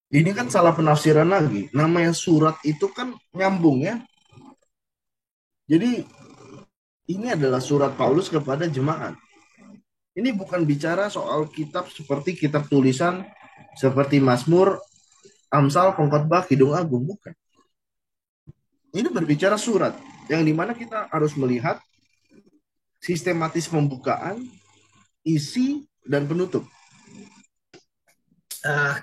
Ini kan salah penafsiran lagi. Namanya surat itu kan nyambung ya. Jadi ini adalah surat Paulus kepada jemaat. Ini bukan bicara soal kitab seperti kitab tulisan seperti Mazmur, Amsal, Pengkhotbah, Kidung Agung, bukan. Ini berbicara surat yang dimana kita harus melihat sistematis pembukaan, isi, dan penutup.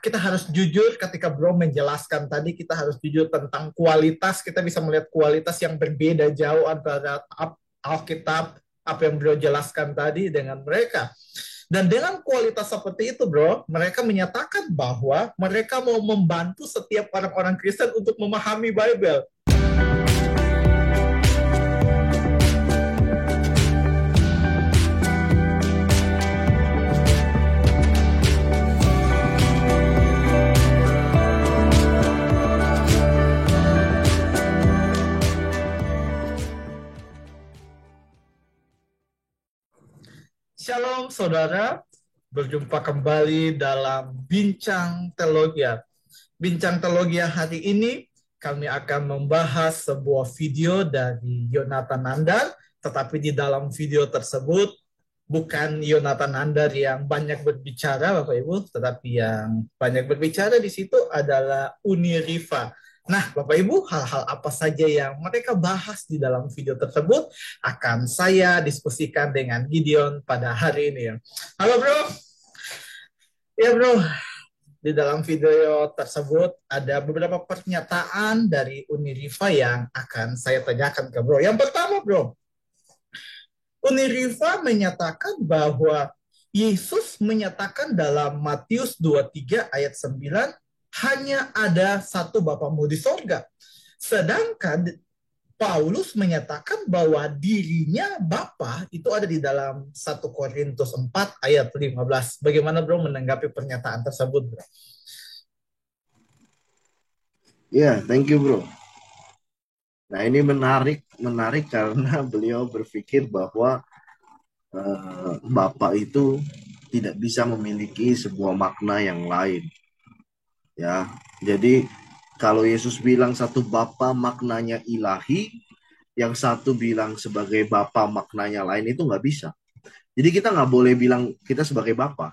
Kita harus jujur ketika Bro menjelaskan tadi, kita harus jujur tentang kualitas. Kita bisa melihat kualitas yang berbeda jauh antara Alkitab, apa yang Bro jelaskan tadi dengan mereka. Dan dengan kualitas seperti itu, Bro, mereka menyatakan bahwa mereka mau membantu setiap orang-orang Kristen untuk memahami Bible. Shalom, saudara. Berjumpa kembali dalam Bincang Teologia. Bincang Teologia hari ini kami akan membahas sebuah video dari Yonatan Nandar, tetapi di dalam video tersebut bukan Yonatan Nandar yang banyak berbicara, Bapak Ibu, tetapi yang banyak berbicara di situ adalah Uni Rifa. Nah, Bapak Ibu, hal-hal apa saja yang mereka bahas di dalam video tersebut akan saya diskusikan dengan Gideon pada hari ini. Halo, Bro. Ya, Bro. Di dalam video tersebut ada beberapa pernyataan dari Uniriva yang akan saya tanyakan ke Bro. Yang pertama, Bro, Uniriva menyatakan bahwa Yesus menyatakan dalam Matius 23 ayat 9 hanya ada satu Bapamu di sorga. Sedangkan Paulus menyatakan bahwa dirinya Bapa itu ada di dalam 1 Korintus 4 ayat 15. Bagaimana Bro menanggapi pernyataan tersebut, Bro? Ya, thank you bro. Nah ini menarik karena beliau berpikir bahwa Bapak itu tidak bisa memiliki sebuah makna yang lain. Ya, jadi kalau Yesus bilang satu Bapa maknanya ilahi, yang satu bilang sebagai Bapa maknanya lain itu nggak bisa. Jadi kita nggak boleh bilang kita sebagai Bapa.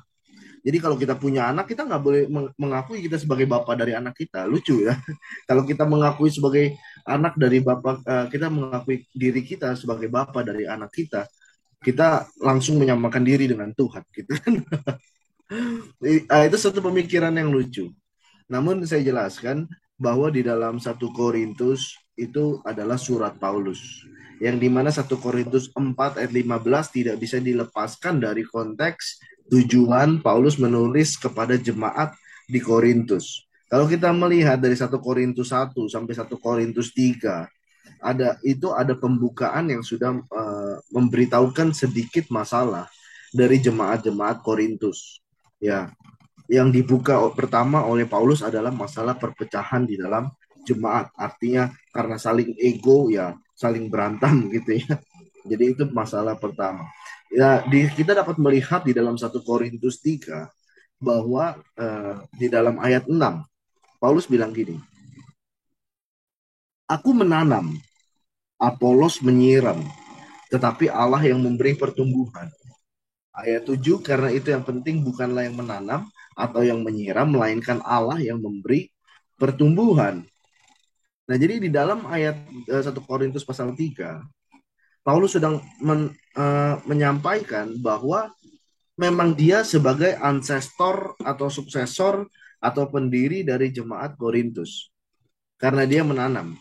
Jadi kalau kita punya anak, kita nggak boleh mengakui kita sebagai bapak dari anak kita. Lucu ya. Kalau kita mengakui sebagai anak dari bapak, kita mengakui diri kita sebagai bapak dari anak kita langsung menyamakan diri dengan Tuhan, gitu kan? Itu satu pemikiran yang lucu. Namun saya jelaskan bahwa di dalam 1 Korintus itu adalah surat Paulus. Yang dimana 1 Korintus 4 ayat 15 tidak bisa dilepaskan dari konteks tujuan Paulus menulis kepada jemaat di Korintus. Kalau kita melihat dari 1 Korintus 1 sampai 1 Korintus 3, ada pembukaan yang sudah memberitahukan sedikit masalah dari jemaat-jemaat Korintus. Ya, yang dibuka pertama oleh Paulus adalah masalah perpecahan di dalam jemaat. Artinya karena saling ego ya saling berantem gitu ya. Jadi itu masalah pertama. Ya, kita dapat melihat di dalam 1 Korintus 3 bahwa di dalam ayat 6 Paulus bilang gini, aku menanam, Apolos menyiram, tetapi Allah yang memberi pertumbuhan. Ayat 7, karena itu yang penting bukanlah yang menanam atau yang menyiram, melainkan Allah yang memberi pertumbuhan. Nah, jadi di dalam ayat 1 Korintus pasal 3, Paulus sedang menyampaikan bahwa memang dia sebagai ancestor atau suksesor atau pendiri dari jemaat Korintus. Karena dia menanam.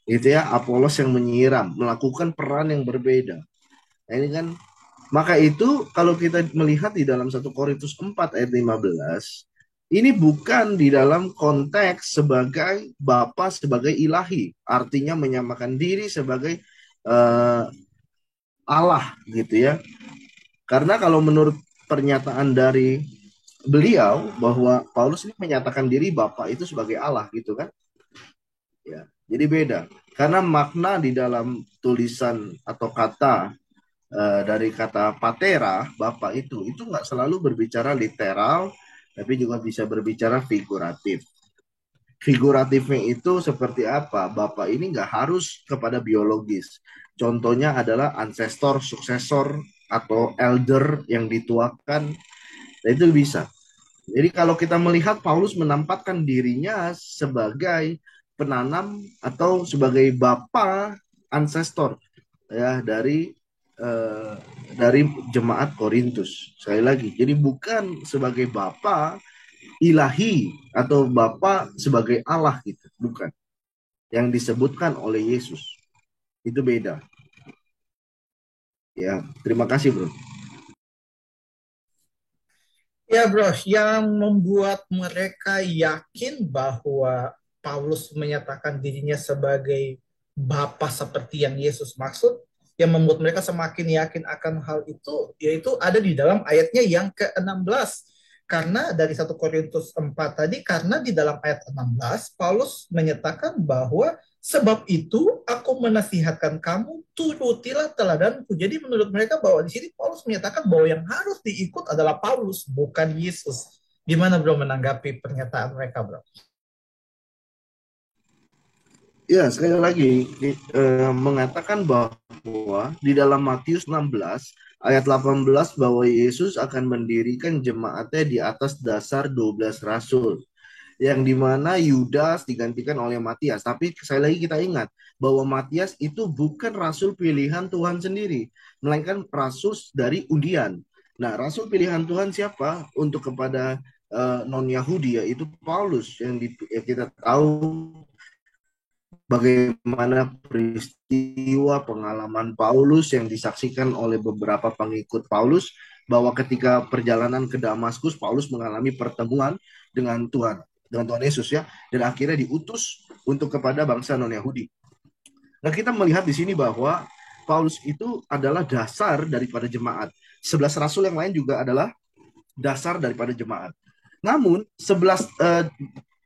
Itu ya, Apolos yang menyiram, melakukan peran yang berbeda. Nah, ini kan maka itu kalau kita melihat di dalam 1 Korintus 4 ayat 15, ini bukan di dalam konteks sebagai Bapa sebagai ilahi, artinya menyamakan diri sebagai uh, Allah gitu ya. Karena kalau menurut pernyataan dari beliau bahwa Paulus ini menyatakan diri Bapa itu sebagai Allah gitu kan. Ya, jadi beda. Karena makna di dalam tulisan atau kata dari kata patera, bapak itu nggak selalu berbicara literal tapi juga bisa berbicara figuratif. Figuratifnya itu seperti apa? Bapak ini nggak harus kepada biologis. Contohnya adalah ancestor, suksesor, atau elder yang dituakan. Nah, itu bisa. Jadi kalau kita melihat Paulus menempatkan dirinya sebagai penanam atau sebagai bapa ancestor ya eh, dari jemaat Korintus. Sekali lagi, jadi bukan sebagai bapa ilahi atau bapa sebagai Allah gitu, bukan. Yang disebutkan oleh Yesus. Itu beda. Ya, terima kasih, Bro. Ya, bro, yang membuat mereka yakin bahwa Paulus menyatakan dirinya sebagai Bapa seperti yang Yesus maksud, yang membuat mereka semakin yakin akan hal itu, yaitu ada di dalam ayatnya yang ke-16. Karena dari 1 Korintus 4 tadi, karena di dalam ayat 16, Paulus menyatakan bahwa sebab itu aku menasihatkan kamu, turutilah teladanku. Jadi menurut mereka bahwa di sini Paulus menyatakan bahwa yang harus diikut adalah Paulus, bukan Yesus. Gimana bro menanggapi pernyataan mereka bro? Ya, sekali lagi mengatakan bahwa di dalam Matius 16 ayat 18 bahwa Yesus akan mendirikan jemaatnya di atas dasar 12 rasul. Yang dimana Yudas digantikan oleh Matias. Tapi sekali lagi kita ingat bahwa Matias itu bukan rasul pilihan Tuhan sendiri, melainkan rasul dari undian. Nah, rasul pilihan Tuhan siapa untuk kepada non Yahudi yaitu Paulus yang kita tahu bagaimana peristiwa pengalaman Paulus yang disaksikan oleh beberapa pengikut Paulus bahwa ketika perjalanan ke Damaskus Paulus mengalami pertemuan dengan Tuhan Yesus ya dan akhirnya diutus untuk kepada bangsa non Yahudi. Nah, kita melihat di sini bahwa Paulus itu adalah dasar daripada jemaat. 11 rasul yang lain juga adalah dasar daripada jemaat. Namun 11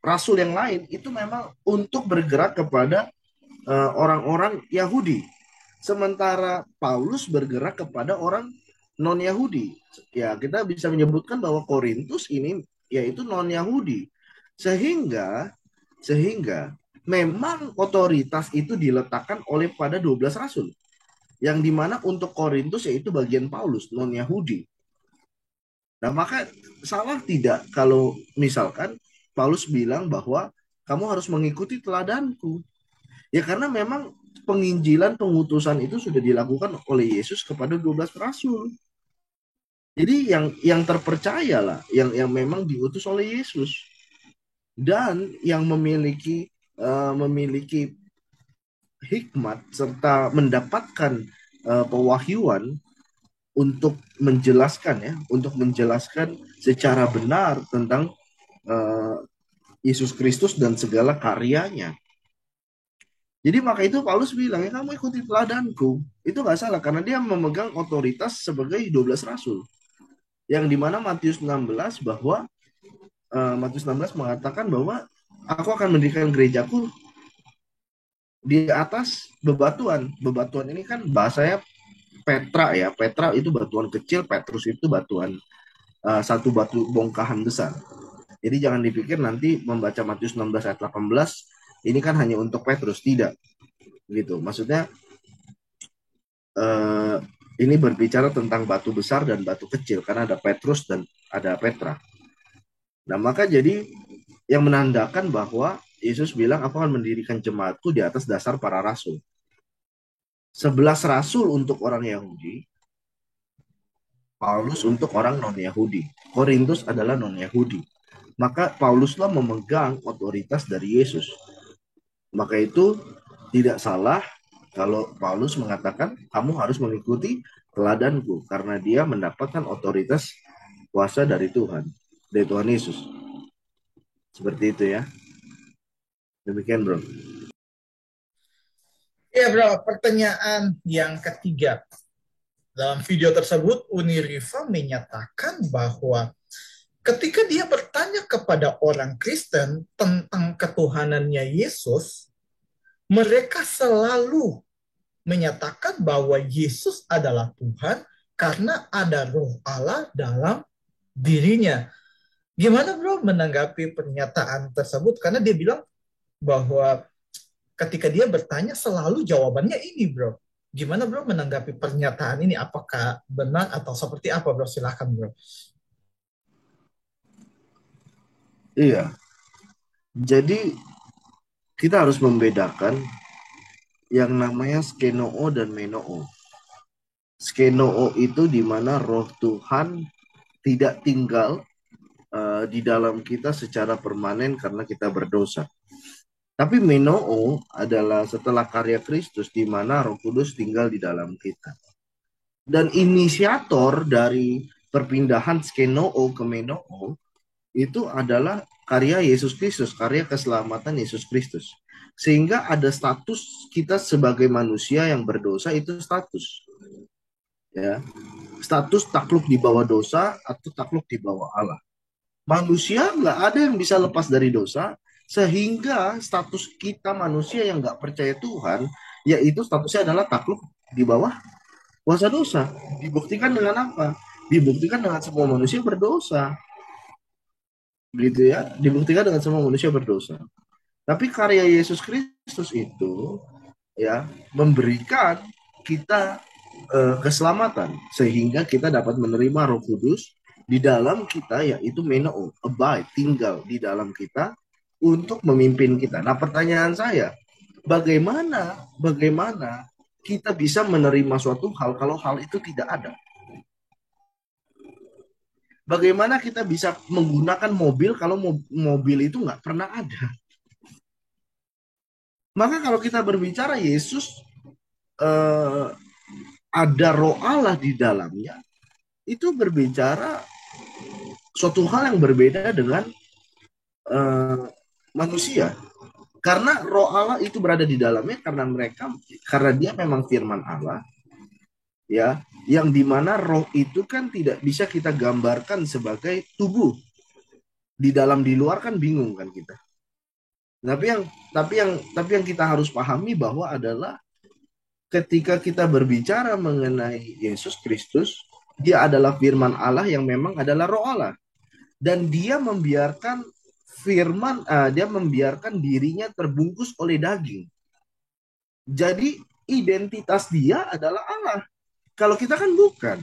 rasul yang lain itu memang untuk bergerak kepada orang-orang Yahudi. Sementara Paulus bergerak kepada orang non-Yahudi. Ya, kita bisa menyebutkan bahwa Korintus ini yaitu non-Yahudi. Sehingga sehingga memang otoritas itu diletakkan oleh pada 12 rasul. Yang dimana untuk Korintus yaitu bagian Paulus, non-Yahudi. Nah, maka salah tidak kalau misalkan Paulus bilang bahwa kamu harus mengikuti teladanku. Ya karena memang penginjilan pengutusan itu sudah dilakukan oleh Yesus kepada 12 rasul. Jadi yang terpercaya lah, yang memang diutus oleh Yesus dan yang memiliki hikmat serta mendapatkan pewahyuan untuk menjelaskan secara benar tentang uh, Yesus Kristus dan segala karyanya. Jadi maka itu Paulus bilang, ya kamu ikuti teladanku. Itu nggak salah, karena dia memegang otoritas sebagai 12 rasul. Yang dimana Matius 16 mengatakan bahwa aku akan mendirikan gerejaku di atas bebatuan. Bebatuan ini kan bahasanya Petra ya. Petra itu batuan kecil, Petrus itu satu batu bongkahan besar. Jadi jangan dipikir nanti membaca Matius 16 ayat 18 ini kan hanya untuk Petrus, tidak gitu. Maksudnya eh, ini berbicara tentang batu besar dan batu kecil karena ada Petrus dan ada Petra. Nah, maka jadi yang menandakan bahwa Yesus bilang aku akan mendirikan jemaatku di atas dasar para rasul. 11 rasul untuk orang Yahudi, Paulus untuk orang non-Yahudi. Korintus adalah non-Yahudi. Maka Pauluslah memegang otoritas dari Yesus. Maka itu tidak salah kalau Paulus mengatakan kamu harus mengikuti teladanku karena dia mendapatkan otoritas kuasa dari Tuhan Yesus. Seperti itu ya. Demikian, Bro. Ya bro, pertanyaan yang ketiga. Dalam video tersebut, Uniriva menyatakan bahwa ketika dia bertanya kepada orang Kristen tentang ketuhanannya Yesus, mereka selalu menyatakan bahwa Yesus adalah Tuhan karena ada roh Allah dalam dirinya. Gimana bro menanggapi pernyataan tersebut? Karena dia bilang bahwa ketika dia bertanya selalu jawabannya ini bro. Gimana bro menanggapi pernyataan ini? Apakah benar atau seperti apa bro? Silahkan bro. Iya, jadi kita harus membedakan yang namanya skenoo dan menoo. Skenoo itu di mana roh Tuhan tidak tinggal di dalam kita secara permanen karena kita berdosa. Tapi menoo adalah setelah karya Kristus di mana Roh Kudus tinggal di dalam kita. Dan inisiator dari perpindahan skenoo ke menoo itu adalah karya Yesus Kristus, karya keselamatan Yesus Kristus. Sehingga ada status kita sebagai manusia yang berdosa itu status. Ya, status takluk di bawah dosa atau takluk di bawah Allah. Manusia nggak ada yang bisa lepas dari dosa, sehingga status kita manusia yang nggak percaya Tuhan, yaitu statusnya adalah takluk di bawah kuasa dosa. Dibuktikan dengan apa? Dibuktikan dengan semua manusia berdosa. Begitu ya, dibuktikan dengan semua manusia berdosa. Tapi karya Yesus Kristus itu ya memberikan kita keselamatan sehingga kita dapat menerima Roh Kudus di dalam kita, yaitu menoo, abide, tinggal di dalam kita untuk memimpin kita. Nah, pertanyaan saya, bagaimana kita bisa menerima suatu hal kalau hal itu tidak ada? Bagaimana kita bisa menggunakan mobil kalau mobil itu nggak pernah ada? Maka kalau kita berbicara Yesus eh, ada roh Allah di dalamnya, itu berbicara suatu hal yang berbeda dengan eh, manusia. Karena roh Allah itu berada di dalamnya karena dia memang firman Allah, ya, yang dimana roh itu kan tidak bisa kita gambarkan sebagai tubuh. Di dalam di luar kan bingung kan kita. Tapi yang kita harus pahami bahwa adalah ketika kita berbicara mengenai Yesus Kristus, dia adalah firman Allah yang memang adalah roh Allah. Dan dia membiarkan dirinya terbungkus oleh daging. Jadi identitas dia adalah Allah. Kalau kita kan bukan.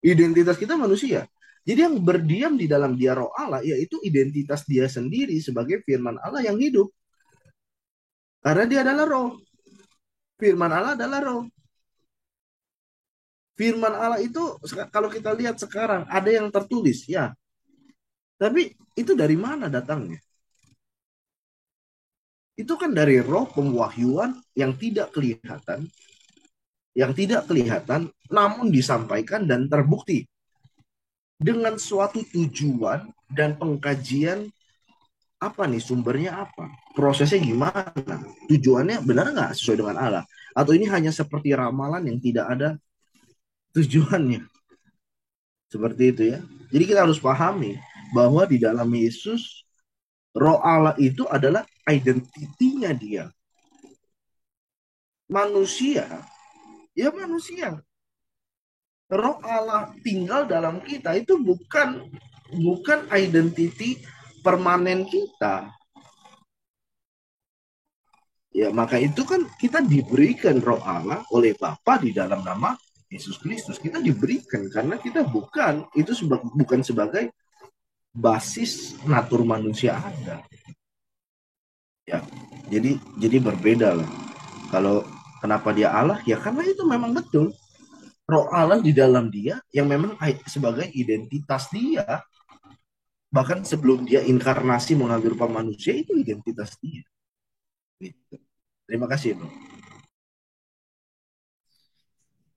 Identitas kita manusia. Jadi yang berdiam di dalam dia roh Allah, yaitu identitas dia sendiri sebagai firman Allah yang hidup. Karena dia adalah roh. Firman Allah adalah roh. Firman Allah itu kalau kita lihat sekarang ada yang tertulis, ya. Tapi itu dari mana datangnya? Itu kan dari roh pemwahyuan yang tidak kelihatan, namun disampaikan dan terbukti dengan suatu tujuan dan pengkajian. Apa nih sumbernya, apa prosesnya, gimana, tujuannya benar nggak sesuai dengan Allah, atau ini hanya seperti ramalan yang tidak ada tujuannya, seperti itu ya. Jadi kita harus pahami bahwa di dalam Yesus roh Allah itu adalah identitinya dia. Manusia, ya manusia. Roh Allah tinggal dalam kita itu bukan identiti permanen kita. Ya, maka itu kan kita diberikan roh Allah oleh Bapa di dalam nama Yesus Kristus. Kita diberikan karena kita bukan sebagai basis natur manusia ada. Ya, jadi berbeda lah. Kalau kenapa dia Allah? Ya karena itu memang betul. Roh Allah di dalam dia yang memang sebagai identitas dia. Bahkan sebelum dia inkarnasi mengambil rupa manusia, itu identitas dia. Gitu. Terima kasih, bro.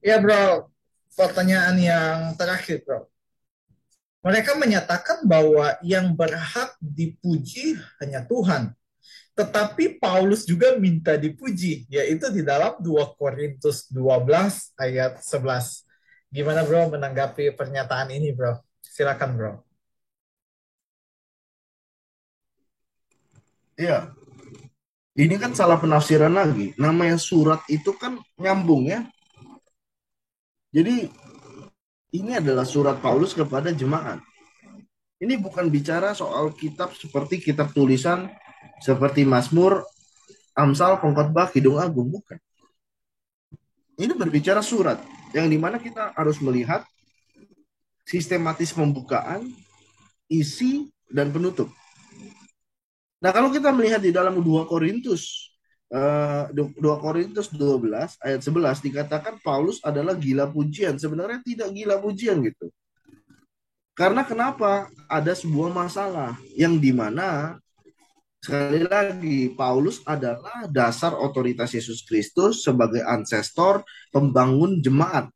Ya bro, pertanyaan yang terakhir bro. Mereka menyatakan bahwa yang berhak dipuji hanya Tuhan. Tetapi Paulus juga minta dipuji, yaitu di dalam 2 Korintus 12 ayat 11. Gimana bro menanggapi pernyataan ini bro? Silakan bro. Iya, ini kan salah penafsiran lagi. Namanya surat itu kan nyambung ya. Jadi ini adalah surat Paulus kepada jemaat. Ini bukan bicara soal kitab seperti kitab tulisan seperti Mazmur, Amsal, Pengkhotbah, Kidung Agung, bukan. Ini berbicara surat yang dimana kita harus melihat sistematis pembukaan, isi, dan penutup. Nah, kalau kita melihat di dalam 2 Korintus 2 Korintus 12 ayat 11 dikatakan Paulus adalah gila pujian. Sebenarnya tidak gila pujian gitu. Karena kenapa? Ada sebuah masalah yang dimana sekali lagi Paulus adalah dasar otoritas Yesus Kristus sebagai ancestor pembangun jemaat.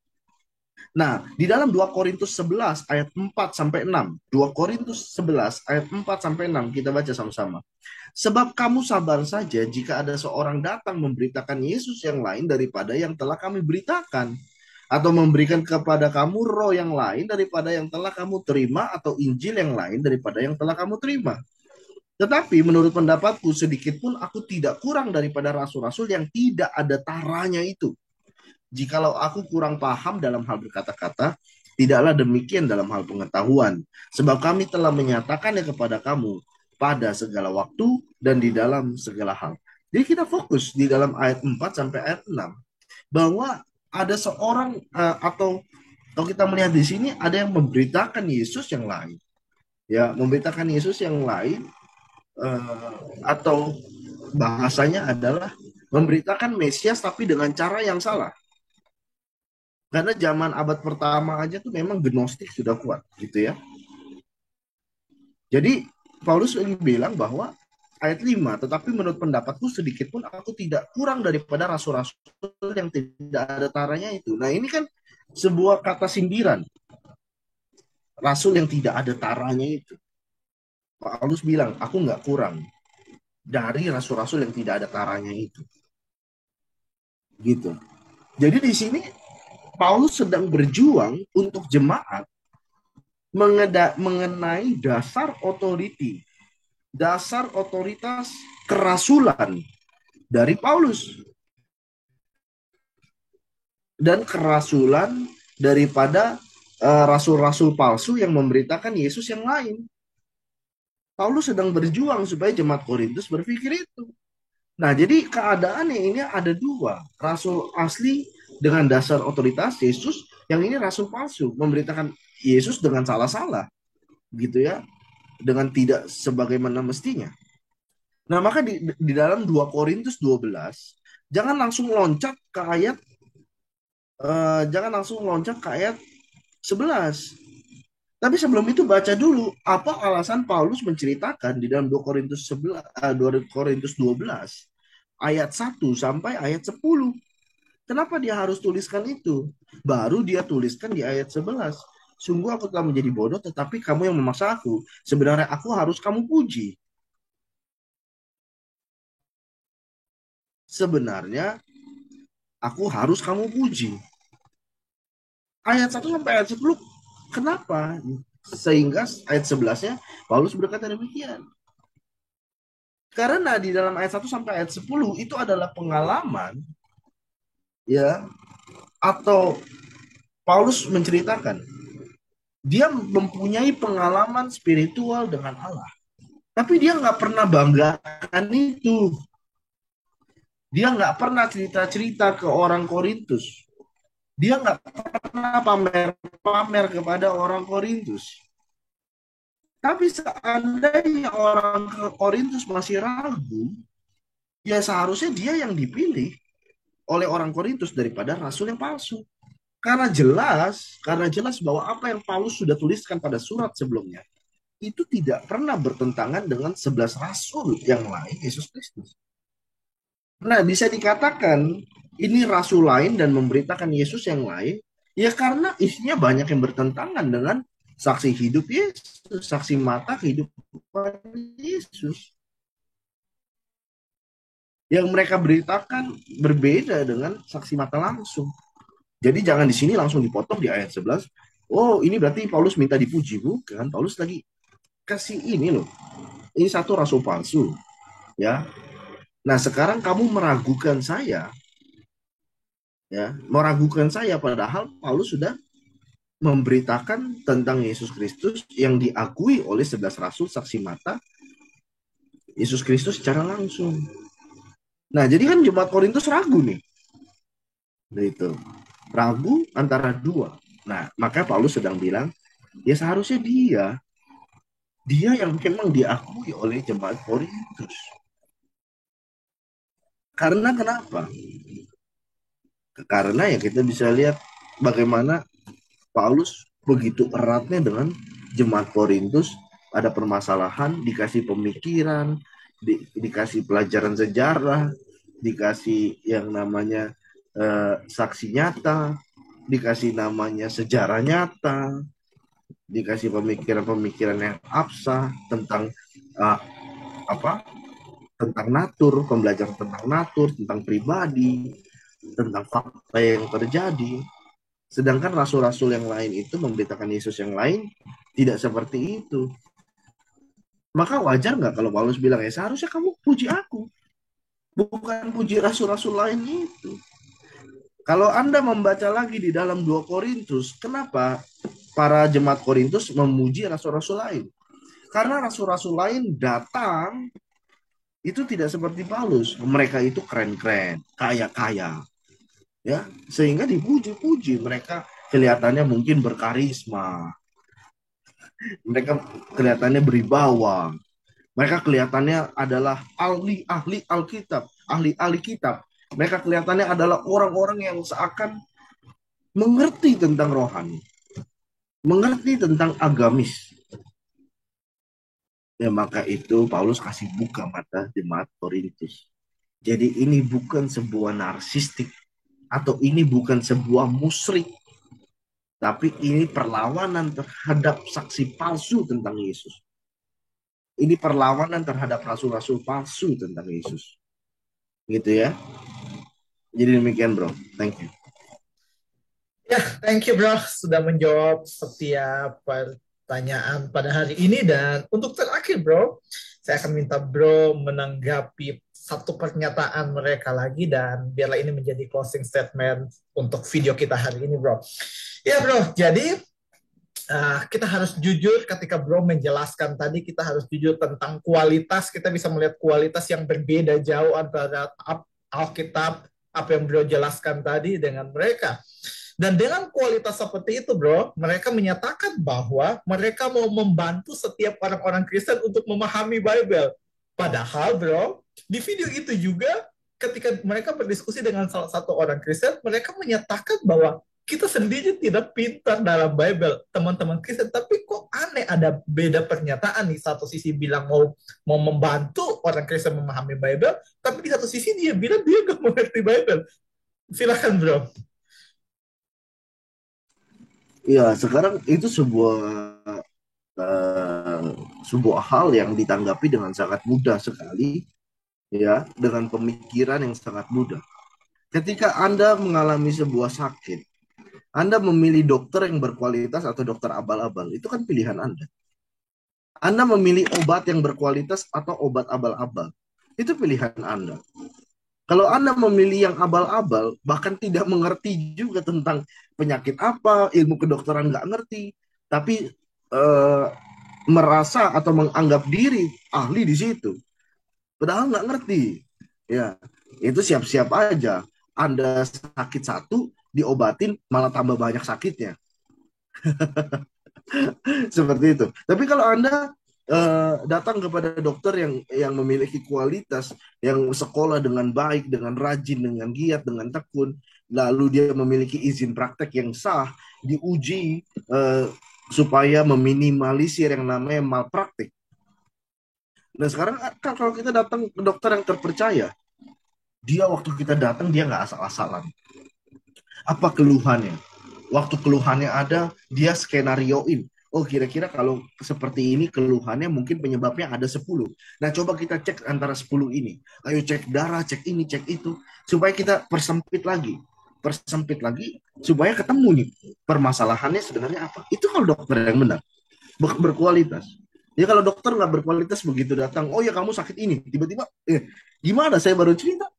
Nah, di dalam 2 Korintus 11 ayat 4 sampai 6. 2 Korintus 11 ayat 4 sampai 6 kita baca sama-sama. Sebab kamu sabar saja jika ada seorang datang memberitakan Yesus yang lain daripada yang telah kami beritakan, atau memberikan kepada kamu roh yang lain daripada yang telah kamu terima, atau Injil yang lain daripada yang telah kamu terima. Tetapi menurut pendapatku sedikit pun aku tidak kurang daripada rasul-rasul yang tidak ada taranya itu. Jikalau aku kurang paham dalam hal berkata-kata, tidaklah demikian dalam hal pengetahuan. Sebab kami telah menyatakannya kepada kamu pada segala waktu dan di dalam segala hal. Jadi kita fokus di dalam ayat 4 sampai ayat 6 bahwa ada seorang atau kalau kita melihat di sini ada yang memberitakan Yesus yang lain. Ya, memberitakan Yesus yang lain atau bahasanya adalah memberitakan Mesias tapi dengan cara yang salah. Karena zaman abad pertama aja tuh memang gnostik sudah kuat gitu ya. Jadi Paulus ingin bilang bahwa ayat 5, tetapi menurut pendapatku sedikit pun aku tidak kurang daripada rasul-rasul yang tidak ada taranya itu. Nah ini kan sebuah kata sindiran. Rasul yang tidak ada taranya itu. Paulus bilang, aku nggak kurang dari rasul-rasul yang tidak ada taranya itu. Gitu. Jadi di sini Paulus sedang berjuang untuk jemaat mengenai dasar otoriti, dasar otoritas kerasulan dari Paulus dan kerasulan daripada rasul-rasul palsu yang memberitakan Yesus yang lain. Paulus sedang berjuang supaya jemaat Korintus berpikir itu. Nah, jadi keadaannya ini ada dua, rasul asli dengan dasar otoritas Yesus, yang ini rasul palsu memberitakan Yesus dengan salah-salah, gitu ya, dengan tidak sebagaimana mestinya. Nah, maka di dalam 2 Korintus 12 jangan langsung loncat ke ayat 11. Tapi sebelum itu baca dulu apa alasan Paulus menceritakan di dalam 2 Korintus 11 2 Korintus 12 ayat 1 sampai ayat 10. Kenapa dia harus tuliskan itu? Baru dia tuliskan di ayat 11. Sungguh aku telah menjadi bodoh tetapi kamu yang memaksa aku. Sebenarnya aku harus kamu puji. Sebenarnya aku harus kamu puji. Ayat 1 sampai ayat 10. Kenapa? Sehingga ayat 11-nya Paulus berkata demikian. Karena di dalam ayat 1 sampai ayat 10 itu adalah pengalaman ya, atau Paulus menceritakan dia mempunyai pengalaman spiritual dengan Allah. Tapi dia nggak pernah banggakan itu. Dia nggak pernah cerita-cerita ke orang Korintus. Dia nggak pernah pamer-pamer kepada orang Korintus. Tapi seandainya orang ke Korintus masih ragu, ya seharusnya dia yang dipilih oleh orang Korintus daripada rasul yang palsu. Karena jelas bahwa apa yang Paulus sudah tuliskan pada surat sebelumnya itu tidak pernah bertentangan dengan 11 rasul yang lain Yesus Kristus. Nah, bisa dikatakan ini rasul lain dan memberitakan Yesus yang lain, ya karena isinya banyak yang bertentangan dengan saksi hidup Yesus, saksi mata kehidupan Yesus. Yang mereka beritakan berbeda dengan saksi mata langsung. Jadi jangan di sini langsung dipotong di ayat 11. Oh, ini berarti Paulus minta dipuji. Bukan, Paulus lagi kasih ini loh. Ini satu rasul palsu. Ya. Nah, sekarang kamu meragukan saya. Ya, meragukan saya padahal Paulus sudah memberitakan tentang Yesus Kristus yang diakui oleh 11 rasul saksi mata Yesus Kristus secara langsung. Nah, jadi kan jemaat Korintus ragu nih. Itu. Ragu antara dua. Nah, maka Paulus sedang bilang, ya seharusnya dia yang memang diakui oleh jemaat Korintus. Karena kenapa? Karena ya kita bisa lihat bagaimana Paulus begitu eratnya dengan jemaat Korintus, ada permasalahan, dikasih pemikiran, dikasih pelajaran sejarah, dikasih yang namanya saksi nyata, dikasih namanya sejarah nyata, dikasih pemikiran-pemikiran yang absah tentang uh, apa? Tentang natur, pembelajaran tentang natur, tentang pribadi, tentang fakta yang terjadi. Sedangkan rasul-rasul yang lain itu memberitakan Yesus yang lain tidak seperti itu. Maka wajar nggak kalau Paulus bilang, ya seharusnya kamu puji aku, bukan puji rasul-rasul lain itu. Kalau Anda membaca lagi di dalam 2 Korintus, kenapa para jemaat Korintus memuji rasul-rasul lain? Karena rasul-rasul lain datang itu tidak seperti Paulus. Mereka itu keren-keren, kaya-kaya, ya, sehingga dipuji-puji. Mereka kelihatannya mungkin berkarisma, mereka kelihatannya beribawa, mereka kelihatannya adalah ahli-ahli Alkitab, ahli-ahli kitab. Mereka kelihatannya adalah orang-orang yang seakan mengerti tentang rohani, mengerti tentang agamis. Ya, maka itu Paulus kasih buka mata jemaat Korintus. Jadi ini bukan sebuah narsistik, atau ini bukan sebuah musyrik, tapi ini perlawanan terhadap saksi palsu tentang Yesus. Ini perlawanan terhadap rasul-rasul palsu tentang Yesus. Gitu ya. Jadi demikian bro. Thank you. Ya, thank you bro sudah menjawab setiap pertanyaan pada hari ini. Dan untuk terakhir bro, saya akan minta bro menanggapi satu pernyataan mereka lagi, dan biarlah ini menjadi closing statement untuk video kita hari ini bro. Ya bro, jadi kita harus jujur ketika bro menjelaskan tadi, kita harus jujur tentang kualitas. Kita bisa melihat kualitas yang berbeda jauh antara Alkitab, apa yang bro jelaskan tadi, dengan mereka. Dan dengan kualitas seperti itu, bro, mereka menyatakan bahwa mereka mau membantu setiap orang-orang Kristen untuk memahami Bible. Padahal, bro, di video itu juga ketika mereka berdiskusi dengan salah satu orang Kristen, mereka menyatakan bahwa kita sendiri tidak pintar dalam Bible, teman-teman Kristen. Tapi kok aneh, ada beda pernyataan. Di satu sisi bilang mau membantu orang Kristen memahami Bible, tapi di satu sisi dia bilang dia gak mengerti Bible. Silakan, bro. Ya, sekarang itu uh, sebuah hal yang ditanggapi dengan sangat mudah sekali, ya, dengan pemikiran yang sangat mudah. Ketika Anda mengalami sebuah sakit, Anda memilih dokter yang berkualitas atau dokter abal-abal, itu kan pilihan Anda. Anda memilih obat yang berkualitas atau obat abal-abal, itu pilihan Anda. Kalau Anda memilih yang abal-abal, bahkan tidak mengerti juga tentang penyakit apa, ilmu kedokteran nggak ngerti, tapi eh, merasa atau menganggap diri ahli di situ, padahal nggak ngerti, ya, itu siap-siap aja. Anda sakit satu, diobatin malah tambah banyak sakitnya. Seperti itu. Tapi kalau Anda datang kepada dokter yang memiliki kualitas, yang sekolah dengan baik, dengan rajin, dengan giat, dengan tekun, lalu dia memiliki izin praktek yang sah, diuji supaya meminimalisir yang namanya malpraktik. Nah sekarang kalau kita datang ke dokter yang terpercaya, dia waktu kita datang dia nggak asal-asalan. Apa keluhannya? Waktu keluhannya ada, dia skenarioin. Oh kira-kira kalau seperti ini keluhannya mungkin penyebabnya ada 10. Nah coba kita cek antara 10 ini. Ayo cek darah, cek ini, cek itu. Supaya kita persempit lagi. Persempit lagi supaya ketemu nih permasalahannya sebenarnya apa. Itu kalau dokter yang benar. Berkualitas. Ya kalau dokter nggak berkualitas begitu datang, oh ya kamu sakit ini. Tiba-tiba, gimana saya baru cerita.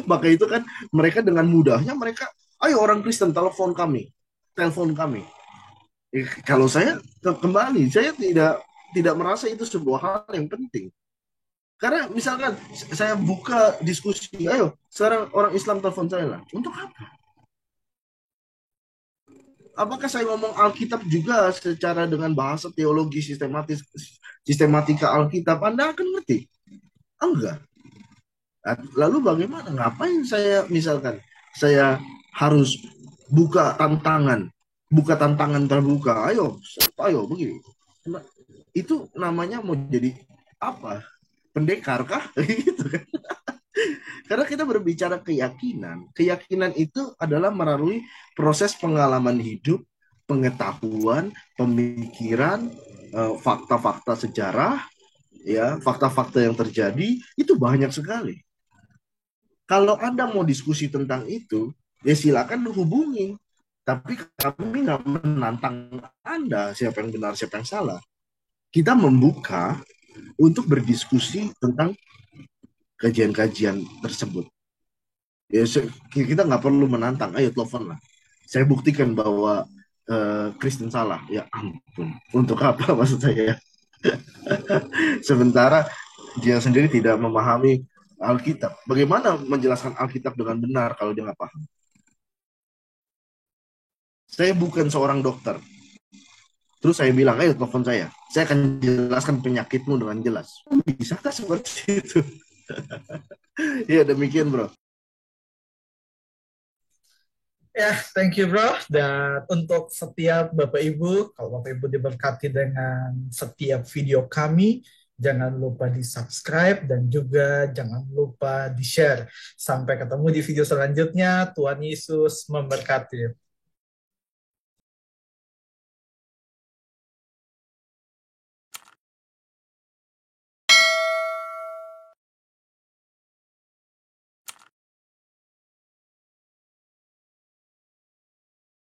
Maka itu kan mereka dengan mudahnya mereka, ayo orang Kristen telepon kami. telepon kami. Kalau saya kembali, saya tidak merasa itu sebuah hal yang penting. Karena misalkan saya buka diskusi, ayo sekarang orang Islam telepon saya lah, untuk apa? Apakah saya ngomong Alkitab juga secara dengan bahasa teologi sistematika Alkitab, Anda akan ngerti? Enggak. Lalu bagaimana? Ngapain saya misalkan saya harus buka tantangan terbuka. Ayo begini. Itu namanya mau jadi apa? Pendekar kah? Gitu kan. Karena kita berbicara keyakinan. Keyakinan itu adalah melalui proses pengalaman hidup, pengetahuan, pemikiran, fakta-fakta sejarah, ya, fakta-fakta yang terjadi itu banyak sekali. Kalau Anda mau diskusi tentang itu, ya silakan hubungi. Tapi kami nggak menantang Anda siapa yang benar, siapa yang salah. Kita membuka untuk berdiskusi tentang kajian-kajian tersebut. Ya, kita nggak perlu menantang. Ayo telepon lah. Saya buktikan bahwa Kristen salah. Ya ampun. Untuk apa maksud saya? Sementara dia sendiri tidak memahami Alkitab. Bagaimana menjelaskan Alkitab dengan benar kalau dia nggak paham? Saya bukan seorang dokter. Terus saya bilang, ayo telepon saya. Saya akan jelaskan penyakitmu dengan jelas. Bisakah seperti itu? Ya demikian bro. Ya, thank you bro. Dan untuk setiap Bapak Ibu, kalau Bapak Ibu diberkati dengan setiap video kami, jangan lupa di-subscribe dan juga jangan lupa di-share. Sampai ketemu di video selanjutnya. Tuhan Yesus memberkati.